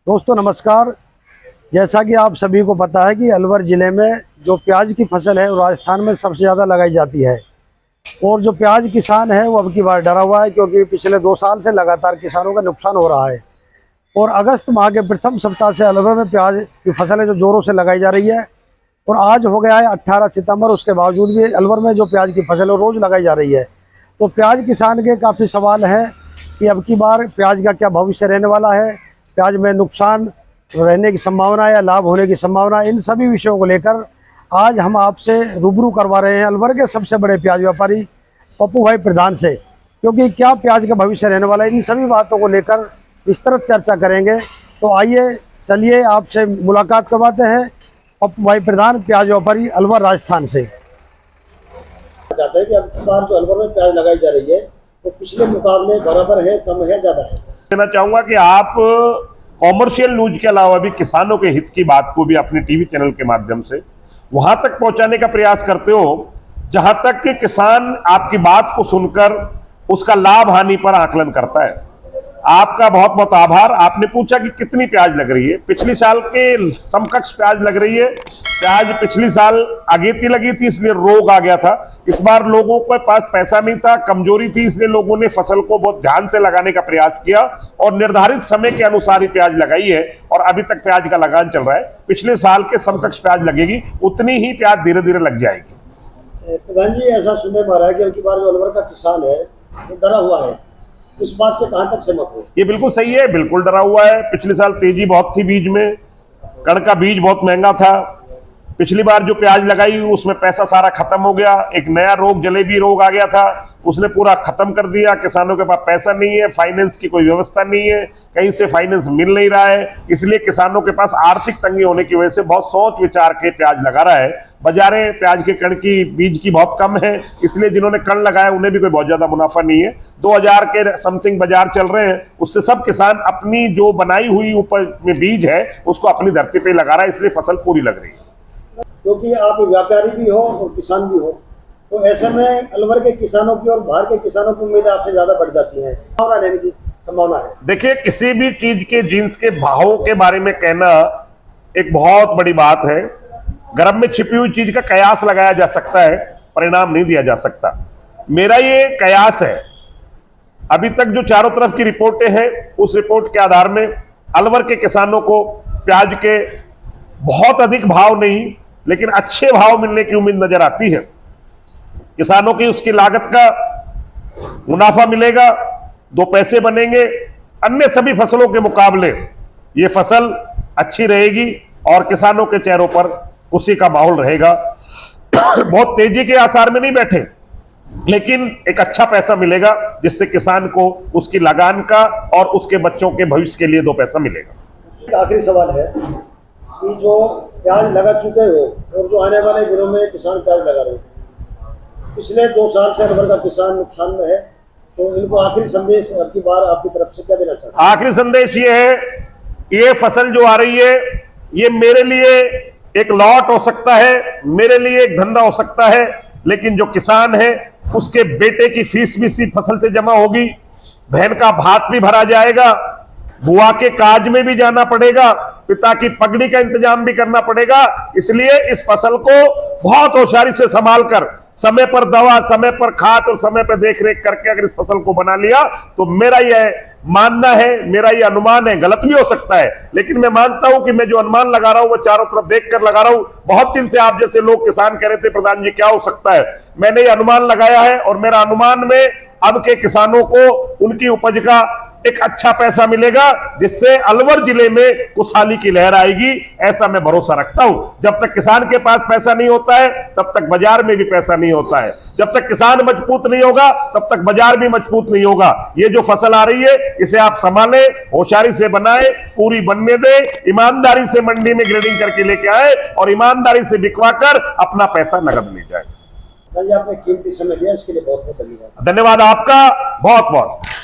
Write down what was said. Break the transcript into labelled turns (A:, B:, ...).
A: दोस्तों नमस्कार। जैसा कि आप सभी को पता है कि अलवर ज़िले में जो प्याज की फसल है वो राजस्थान में सबसे ज़्यादा लगाई जाती है और जो प्याज किसान है वो अब की बार डरा हुआ है क्योंकि पिछले 2 साल से लगातार किसानों का नुकसान हो रहा है। और अगस्त माह के प्रथम सप्ताह से अलवर में प्याज की फसल है जो ज़ोरों से लगाई जा रही है और आज हो गया है 18 सितंबर। उसके बावजूद भी अलवर में जो प्याज की फसल है रोज़ लगाई जा रही है। तो प्याज किसान के काफ़ी सवाल हैं कि अब की बार प्याज का क्या भविष्य रहने वाला है, प्याज में नुकसान रहने की संभावना या लाभ होने की संभावना, इन सभी विषयों को लेकर आज हम आपसे रूबरू करवा रहे हैं अलवर के सबसे बड़े प्याज व्यापारी पप्पू भाई प्रधान से। क्योंकि क्या प्याज का भविष्य रहने वाला है, इन सभी बातों को लेकर विस्तृत चर्चा करेंगे। तो आइए चलिए आपसे मुलाकात करवाते हैं पप्पू भाई प्रधान, प्याज व्यापारी अलवर राजस्थान से।
B: चाहते हैं कि अब की बार जो अलवर में प्याज लगाई जा रही है तो पिछले मुकाबले बराबर है, कम है, ज्यादा है?
C: कहना चाहूंगा कि आप कॉमर्शियल न्यूज के अलावा भी किसानों के हित की बात को भी अपने टीवी चैनल के माध्यम से वहां तक पहुंचाने का प्रयास करते हो जहां तक कि किसान आपकी बात को सुनकर उसका लाभ हानि पर आकलन करता है। आपका बहुत बहुत आभार। आपने पूछा कि कितनी प्याज लग रही है। पिछली साल के समकक्ष प्याज लग रही है। प्याज पिछली साल अगेती लगी थी इसलिए रोग आ गया था। इस बार लोगों के पास पैसा नहीं था, कमजोरी थी, इसलिए लोगों ने फसल को बहुत ध्यान से लगाने का प्रयास किया और निर्धारित समय के अनुसार ही प्याज लगाई है और अभी तक प्याज का लगान चल रहा है। पिछले साल के समकक्ष प्याज लगेगी, उतनी ही प्याज धीरे धीरे लग जाएगी।
B: प्रधान जी, ऐसा सुनने में आ रहा है कि अब की बार जो अलवर का किसान है वो डरा हुआ है, इस बात से कहां तक सहमत हो?
C: ये बिल्कुल सही है, बिल्कुल डरा हुआ है। पिछले साल तेजी बहुत थी बीज में, कण का बीज बहुत महंगा था। पिछली बार जो प्याज लगाई उसमें पैसा सारा खत्म हो गया। एक नया रोग जलेबी रोग आ गया था, उसने पूरा खत्म कर दिया। किसानों के पास पैसा नहीं है, फाइनेंस की कोई व्यवस्था नहीं है, कहीं से फाइनेंस मिल नहीं रहा है, इसलिए किसानों के पास आर्थिक तंगी होने की वजह से बहुत सोच विचार के प्याज लगा रहा है। बाजारें प्याज के कण की बीज की बहुत कम है, इसलिए जिन्होंने कण लगाया उन्हें भी कोई बहुत ज्यादा मुनाफा नहीं है। 2000 के समथिंग बाजार चल रहे हैं, उससे सब किसान अपनी जो बनाई हुई उपज में बीज है उसको अपनी धरती पे लगा रहा है, इसलिए फसल पूरी लग रही है।
B: क्योंकि आप व्यापारी भी हो और किसान भी हो, तो ऐसे में अलवर के किसानों की और बाहर के किसानों की उम्मीद आपसे ज्यादा बढ़ जाती है, संभावना रहने की संभावना है। देखिए,
C: किसी भी चीज के जींस के भावों के बारे में कहना एक बहुत बड़ी बात है। गर्भ में छिपी हुई चीज का कयास लगाया जा सकता है, परिणाम नहीं दिया जा सकता। मेरा ये कयास है, अभी तक जो चारों तरफ की रिपोर्टें हैं उस रिपोर्ट के आधार में अलवर के किसानों को प्याज के बहुत अधिक भाव नहीं लेकिन अच्छे भाव मिलने की उम्मीद नजर आती है। किसानों की उसकी लागत का मुनाफा मिलेगा, 2 पैसे बनेंगे। अन्य सभी फसलों के मुकाबले ये फसल अच्छी रहेगी और किसानों के चेहरों पर खुशी का माहौल रहेगा। बहुत तेजी के आसार में नहीं बैठे, लेकिन एक अच्छा पैसा मिलेगा जिससे किसान को उसकी लगान का और उसके बच्चों के भविष्य के लिए 2 पैसा मिलेगा।
B: एक आखिरी सवाल है कि जो प्याज लगा चुके हो और जो आने वाले दिनों में किसान प्याज लगा रहे हो, पिछले 2 साल से अलवर का किसान नुकसान में है, तो इनको आखिरी संदेश अब की बार आपकी तरफ से क्या देना चाहते हैं?
C: आखिरी संदेश ये है, ये फसल जो आ रही है ये मेरे लिए एक लॉट हो सकता है, मेरे लिए एक धंधा हो सकता है, लेकिन जो किसान है उसके बेटे की फीस भी इसी फसल से जमा होगी, बहन का भात भी भरा जाएगा, बुआ के काज में भी जाना पड़ेगा, पिता की पगड़ी का इंतजाम भी करना पड़ेगा। इसलिए इस फसल को बहुत होशियारी से संभाल कर, समय पर दवा, समय पर खाद और समय पर देखरेख करके अगर इस फसल को बना लिया तो मेरा यह मानना है, मेरा यह अनुमान है, गलत भी हो सकता है, लेकिन मैं मानता हूं कि मैं जो अनुमान लगा रहा हूं वो चारों तरफ देखकर लगा रहा हूं। बहुत दिन से आप जैसे लोग किसान कह रहे थे प्रधान जी क्या हो सकता है, मैंने ये अनुमान लगाया है और मेरा अनुमान में अब के किसानों को उनकी उपज का एक अच्छा पैसा मिलेगा जिससे अलवर जिले में खुशहाली की लहर आएगी, ऐसा मैं भरोसा रखता हूं। जब तक किसान के पास पैसा नहीं होता है तब तक बाजार में भी पैसा नहीं होता है, जब तक किसान मजबूत नहीं होगा तब तक बाजार भी मजबूत नहीं होगा। ये जो फसल आ रही है इसे आप संभालें, होशियारी से बनाएं, पूरी बनने दें, ईमानदारी से मंडी में ग्रेडिंग करके लेके आए और ईमानदारी से बिकवा कर अपना पैसा नगद ले जाए।
B: आपने कीमती समय दिया, इसके लिए बहुत बहुत धन्यवाद।
C: धन्यवाद आपका बहुत बहुत।